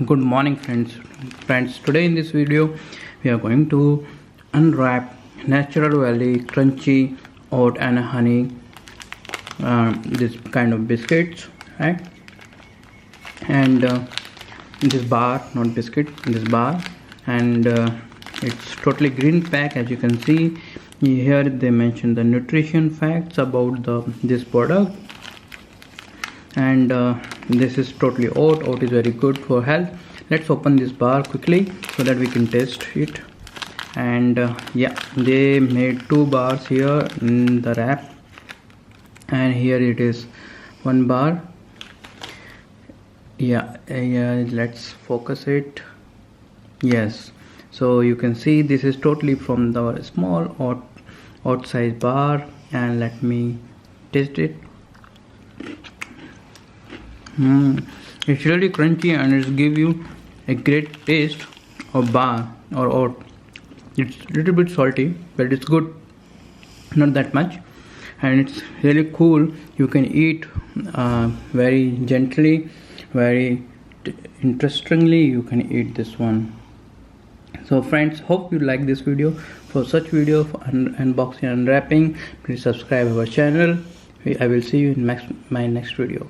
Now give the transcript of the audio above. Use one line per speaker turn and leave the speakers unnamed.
Good morning, friends. Today in this video we are going to unwrap Natural Valley crunchy oat and honey, this kind of biscuits, right? And this bar, not biscuit, this bar. And it's totally green pack. As you can see here, they mention the nutrition facts about this product. And this is totally oat is very good for health. Let's open this bar quickly so that we can test it. And yeah, they made 2 bars here in the wrap, and here it is 1 bar. Yeah, let's focus it. Yes, so you can see this is totally from the small oat size bar, and let me taste it. It's really crunchy and it gives you a great taste of bar or oat. It's a little bit salty, but it's good, not that much, and it's really cool. You can eat very gently, very interestingly. You can eat this one. So friends, hope you like this video. For such video for unboxing and unwrapping, please subscribe our channel. I will see you in my next video.